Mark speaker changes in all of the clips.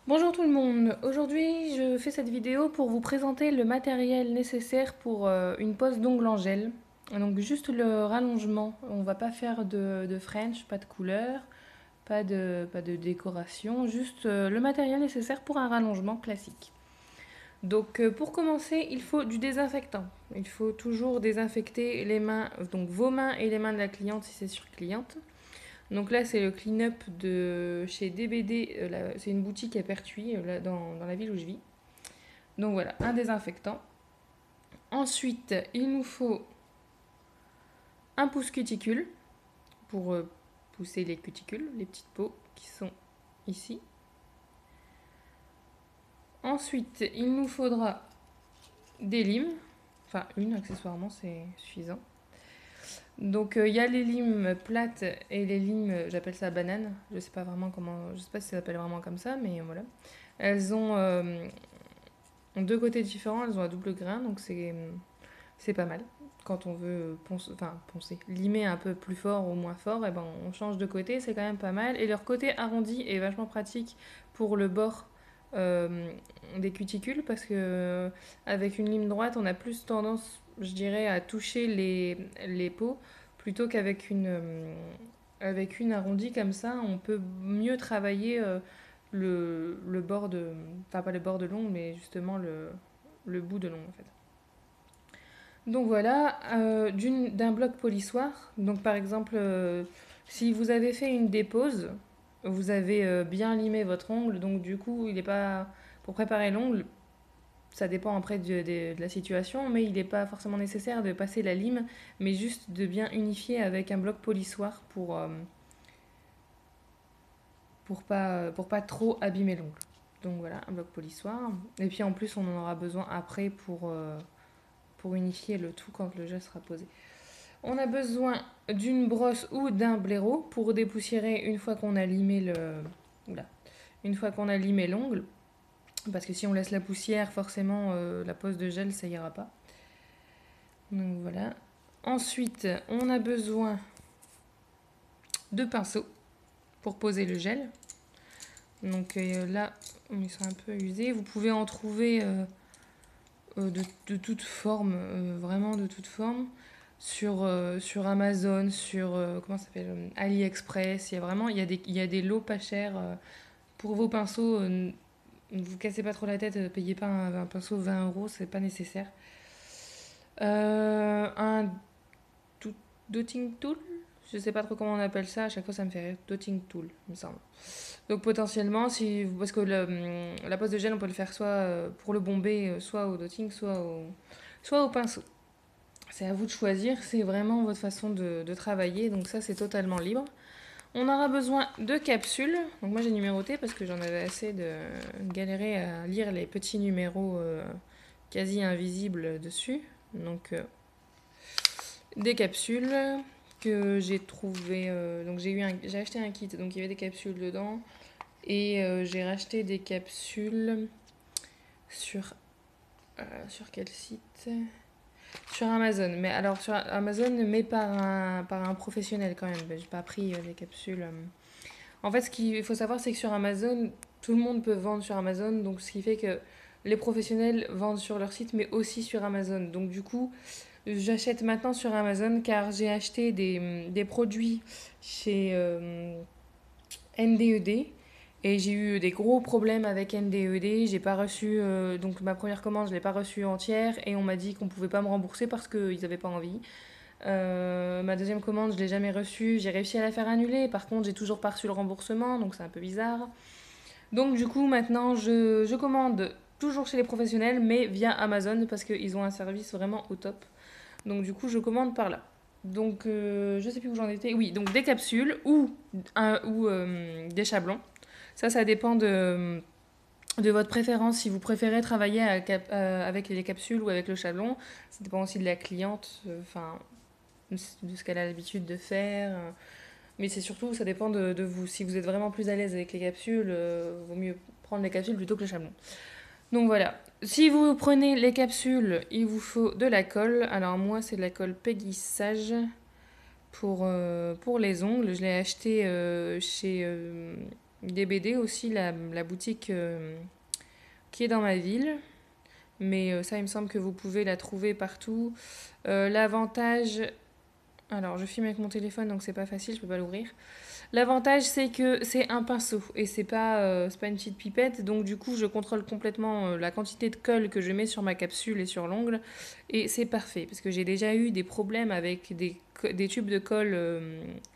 Speaker 1: Bonjour tout le monde, aujourd'hui je fais cette vidéo pour vous présenter le matériel nécessaire pour une pose d'ongles en gel. Donc juste le rallongement, on va pas faire de French, pas de couleur, pas de décoration, juste le matériel nécessaire pour un rallongement classique. Donc pour commencer, il faut du désinfectant. Il faut toujours désinfecter les mains, donc vos mains et les mains de la cliente si c'est sur cliente. Donc là, c'est le clean-up de chez DBD. C'est une boutique à Pertuis, là, dans la ville où je vis. Donc voilà, un désinfectant. Ensuite, il nous faut un pouce cuticule pour pousser les cuticules, les petites peaux qui sont ici. Ensuite, il nous faudra des limes. Enfin, une accessoirement, c'est suffisant. Donc il y a les limes plates et les limes, j'appelle ça banane. Je sais pas vraiment comment, je sais pas si ça s'appelle vraiment comme ça, mais voilà. Elles ont deux côtés différents, elles ont un double grain, donc c'est pas mal. Quand on veut poncer, limer un peu plus fort ou moins fort, et ben on change de côté, c'est quand même pas mal. Et leur côté arrondi est vachement pratique pour le bord euh, des cuticules parce que avec une lime droite, on a plus tendance, je dirais, à toucher les peaux plutôt qu'avec avec une arrondie comme ça, on peut mieux travailler le bord de. Enfin, pas le bord de l'ongle, mais justement le bout de l'ongle en fait. Donc voilà, d'un bloc polissoir. Donc par exemple, si vous avez fait une dépose, vous avez bien limé votre ongle, donc du coup, il est pas. Pour préparer l'ongle, ça dépend après de la situation, mais il n'est pas forcément nécessaire de passer la lime, mais juste de bien unifier avec un bloc polissoir pour pas trop abîmer l'ongle. Donc voilà, un bloc polissoir. Et puis en plus, on en aura besoin après pour unifier le tout quand le gel sera posé. On a besoin d'une brosse ou d'un blaireau pour dépoussiérer une fois qu'on a limé oula, une fois qu'on a limé l'ongle. Parce que si on laisse la poussière, forcément, la pose de gel, ça ira pas. Donc voilà. Ensuite, on a besoin de pinceaux pour poser le gel. Donc là, ils sont un peu usés. Vous pouvez en trouver de toute forme, vraiment de toute forme. Sur Amazon, sur comment ça s'appelle, AliExpress, il y a des lots pas chers pour vos pinceaux. Ne vous cassez pas trop la tête, payez pas un pinceau 20 €, c'est pas nécessaire. Un dotting tool, je sais pas trop comment on appelle ça, à chaque fois ça me fait rire. Dotting tool, il me semble. Donc potentiellement, parce que la pose de gel, on peut le faire soit pour le bomber, soit au dotting, soit au pinceau. C'est à vous de choisir, c'est vraiment votre façon de travailler, donc ça c'est totalement libre. On aura besoin de capsules, donc moi j'ai numéroté parce que j'en avais assez de galérer à lire les petits numéros quasi invisibles dessus. Donc des capsules que j'ai trouvé, donc j'ai acheté un kit, donc il y avait des capsules dedans, et j'ai racheté des capsules sur, sur quel site? Sur Amazon, mais alors sur Amazon, mais par un professionnel quand même. J'ai pas pris des capsules. En fait, ce qu'il faut savoir, c'est que sur Amazon, tout le monde peut vendre sur Amazon, donc ce qui fait que les professionnels vendent sur leur site, mais aussi sur Amazon. Donc du coup, j'achète maintenant sur Amazon car j'ai acheté des produits chez NDED. Et j'ai eu des gros problèmes avec NDED. J'ai pas reçu. Donc ma première commande, je l'ai pas reçue entière. Et on m'a dit qu'on pouvait pas me rembourser parce qu'ils avaient pas envie. Ma deuxième commande, je l'ai jamais reçue. J'ai réussi à la faire annuler. Par contre, j'ai toujours pas reçu le remboursement. Donc c'est un peu bizarre. Donc du coup, maintenant, je commande toujours chez les professionnels, mais via Amazon parce qu'ils ont un service vraiment au top. Donc du coup, je commande par là. Donc je sais plus où j'en étais. Oui, donc des capsules ou des chablons. Ça dépend de votre préférence. Si vous préférez travailler avec les capsules ou avec le chablon, ça dépend aussi de la cliente, enfin, de ce qu'elle a l'habitude de faire. Mais c'est surtout, ça dépend de vous. Si vous êtes vraiment plus à l'aise avec les capsules, vaut mieux prendre les capsules plutôt que le chablon. Donc voilà. Si vous prenez les capsules, il vous faut de la colle. Alors moi, c'est de la colle Peggy Sage pour les ongles. Je l'ai acheté chez DBD aussi, la boutique qui est dans ma ville. Mais ça, il me semble que vous pouvez la trouver partout. L'avantage... Alors, je filme avec mon téléphone, donc c'est pas facile, je peux pas l'ouvrir. L'avantage, c'est que c'est un pinceau et c'est pas une petite pipette. Donc, du coup, je contrôle complètement la quantité de colle que je mets sur ma capsule et sur l'ongle. Et c'est parfait parce que j'ai déjà eu des problèmes avec des tubes de colle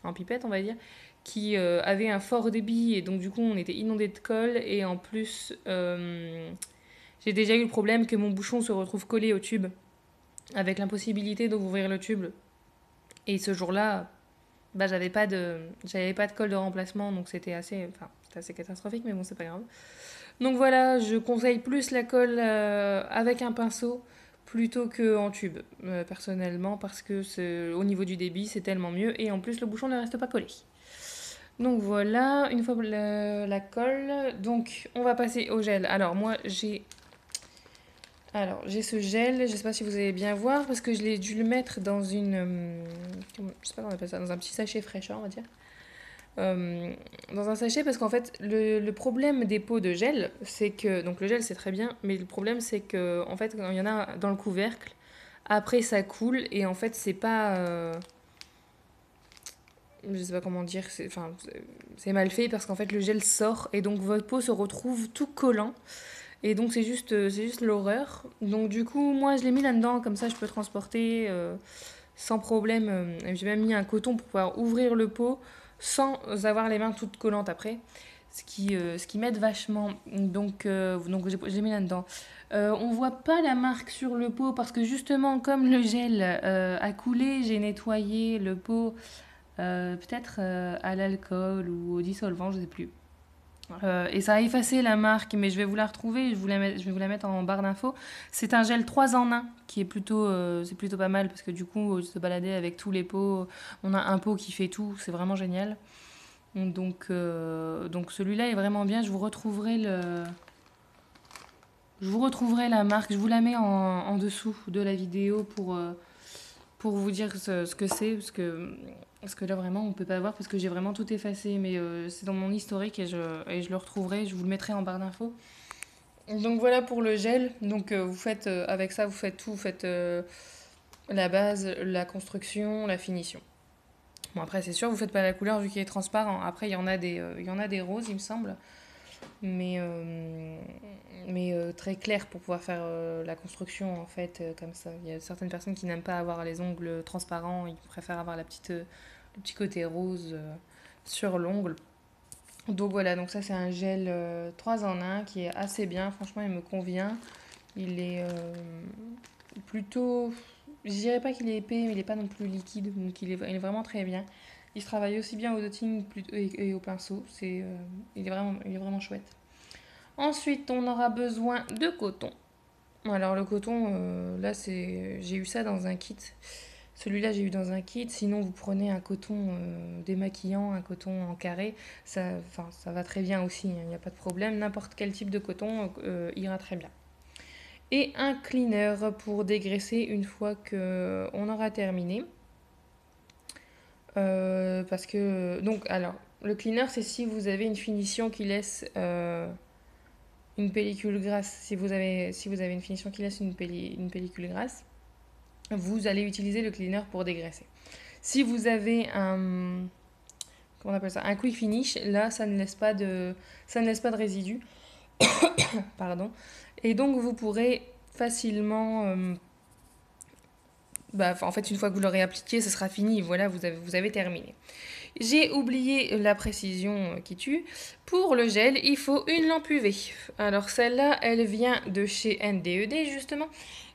Speaker 1: en pipette, on va dire, qui avaient un fort débit et donc, du coup, on était inondé de colle. Et en plus, j'ai déjà eu le problème que mon bouchon se retrouve collé au tube avec l'impossibilité d'ouvrir le tube. Et ce jour-là, bah, j'avais pas de colle de remplacement, donc c'était assez catastrophique, mais bon, c'est pas grave. Donc voilà, je conseille plus la colle avec un pinceau plutôt qu'en tube, personnellement, parce que au niveau du débit, c'est tellement mieux, et en plus, le bouchon ne reste pas collé. Donc voilà, une fois la colle, donc on va passer au gel. Alors moi, j'ai ce gel, je sais pas si vous allez bien voir, parce que je l'ai dû le mettre dans je sais pas comment on appelle ça, dans un petit sachet fraîcheur, on va dire. Dans un sachet, parce qu'en fait, le problème des pots de gel, c'est que, donc le gel c'est très bien, mais le problème c'est que, en fait, quand il y en a dans le couvercle, après ça coule, et en fait, c'est pas. Je sais pas comment dire, c'est mal fait, parce qu'en fait, le gel sort, et donc votre pot se retrouve tout collant. Et donc c'est juste l'horreur. Donc du coup, moi je l'ai mis là-dedans, comme ça je peux transporter sans problème. J'ai même mis un coton pour pouvoir ouvrir le pot sans avoir les mains toutes collantes après. Ce qui m'aide vachement. Donc je l'ai mis là-dedans. On voit pas la marque sur le pot parce que justement comme le gel a coulé, j'ai nettoyé le pot peut-être à l'alcool ou au dissolvant, je sais plus. Et ça a effacé la marque, mais je vais vous la retrouver, je vais vous la mettre en barre d'infos. C'est un gel 3 en 1 qui est c'est plutôt pas mal parce que du coup, se balader avec tous les pots, on a un pot qui fait tout, c'est vraiment génial. Donc celui-là est vraiment bien, je vous retrouverai la marque, je vous la mets en dessous de la vidéo pour vous dire ce que c'est, parce que là vraiment on peut pas voir parce que j'ai vraiment tout effacé, mais c'est dans mon historique et je le retrouverai, je vous le mettrai en barre d'infos. Donc voilà pour le gel, donc vous faites avec ça, vous faites tout, vous faites la base, la construction, la finition. Bon après c'est sûr vous faites pas la couleur vu qu'il est transparent, après il y en a des roses il me semble, mais, très clair pour pouvoir faire la construction en fait comme ça. Il y a certaines personnes qui n'aiment pas avoir les ongles transparents, ils préfèrent avoir le petit côté rose sur l'ongle. Donc voilà, donc ça c'est un gel 3 en 1 qui est assez bien, franchement il me convient. Il est plutôt, je dirais pas qu'il est épais mais il n'est pas non plus liquide, donc il est vraiment très bien. Il se travaille aussi bien au dotting et au pinceau, il est vraiment chouette. Ensuite, on aura besoin de coton. Alors le coton, j'ai eu ça dans un kit. Celui-là, j'ai eu dans un kit. Sinon, vous prenez un coton démaquillant, un coton en carré. Ça va très bien aussi, il n'y a pas de problème. N'importe quel type de coton ira très bien. Et un cleaner pour dégraisser une fois qu'on aura terminé. Parce que... Donc, alors, le cleaner, c'est si vous avez une finition qui laisse... une pellicule grasse, si vous avez une finition qui laisse une pellicule grasse, vous allez utiliser le cleaner pour dégraisser. Si vous avez comment on appelle ça, un quick finish, là ça ne laisse pas de résidus. Pardon. Et donc vous pourrez facilement en fait une fois que vous l'aurez appliqué, ce sera fini, voilà, vous avez terminé. J'ai oublié la précision qui tue. Pour le gel, il faut une lampe UV. Alors celle-là, elle vient de chez NDED justement.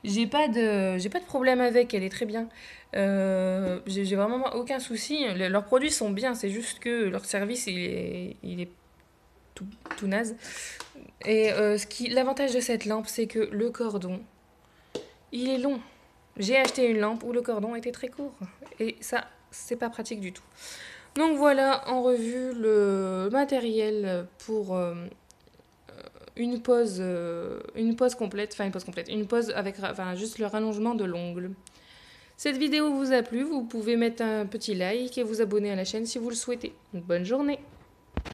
Speaker 1: J'ai pas de problème avec, elle est très bien. J'ai vraiment aucun souci. Leurs produits sont bien, c'est juste que leur service il est tout naze. Et l'avantage de cette lampe, c'est que le cordon, il est long. J'ai acheté une lampe où le cordon était très court. Et ça, c'est pas pratique du tout. Donc voilà en revue le matériel pour une pose complète, une pose avec juste le rallongement de l'ongle. Cette vidéo vous a plu, vous pouvez mettre un petit like et vous abonner à la chaîne si vous le souhaitez. Bonne journée!